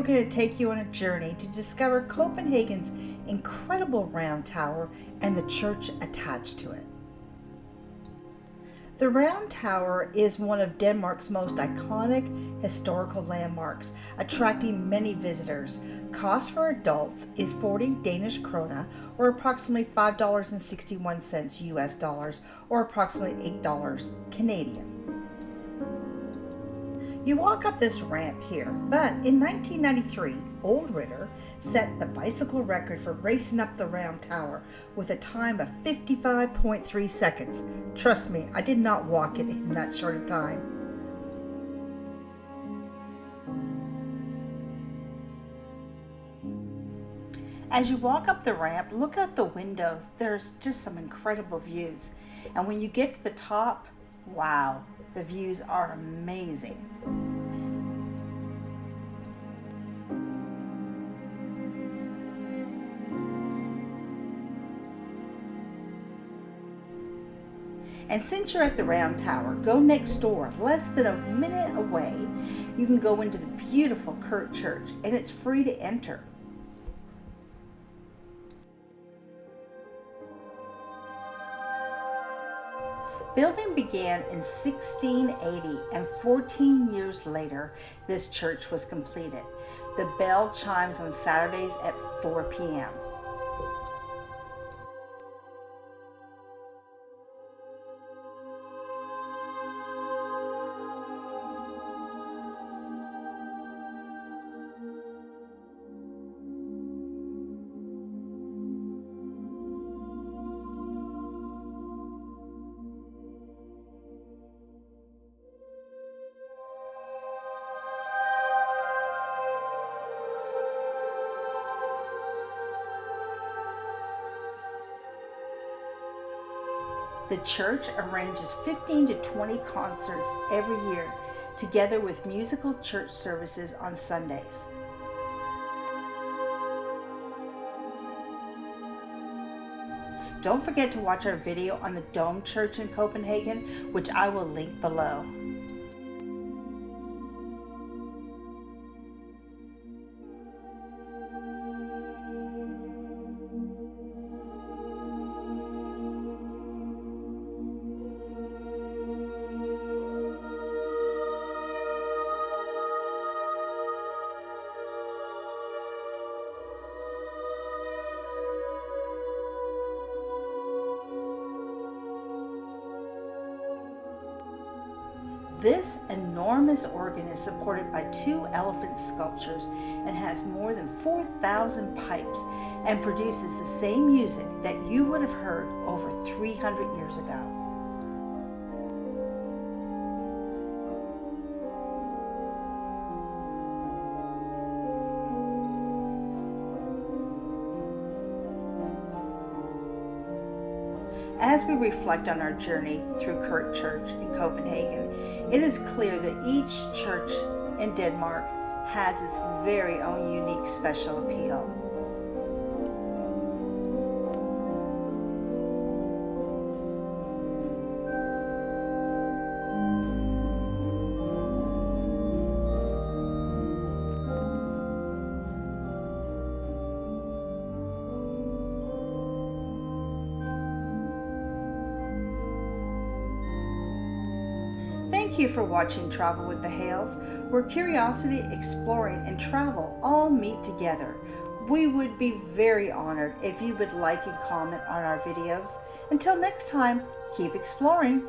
we're going to take you on a journey to discover Copenhagen's incredible round tower and the church attached to it. The Round Tower is one of Denmark's most iconic historical landmarks, attracting many visitors. Cost for adults is 40 Danish krone, or approximately $5.61 US dollars, or approximately $8 Canadian. You walk up this ramp here, but in 1993, Old Ritter set the bicycle record for racing up the Round Tower with a time of 55.3 seconds. Trust me, I did not walk it in that short a time. As you walk up the ramp, look out the windows. There's just some incredible views. And when you get to the top, wow, the views are amazing. And since you're at the Round Tower, go next door, less than a minute away. You can go into the beautiful Kirke Church, and it's free to enter. Building began in 1680, and 14 years later, this church was completed. The bell chimes on Saturdays at 4 p.m. The church arranges 15 to 20 concerts every year, together with musical church services on Sundays. Don't forget to watch our video on the Dome Church in Copenhagen, which I will link below. This enormous organ is supported by 2 elephant sculptures and has more than 4,000 pipes and produces the same music that you would have heard over 300 years ago. As we reflect on our journey through Kirke Church in Copenhagen, it is clear that each church in Denmark has its very own unique special appeal. Thank you for watching Travel with the Hales, where curiosity, exploring, and travel all meet together. We would be very honored if you would like and comment on our videos. Until next time, keep exploring.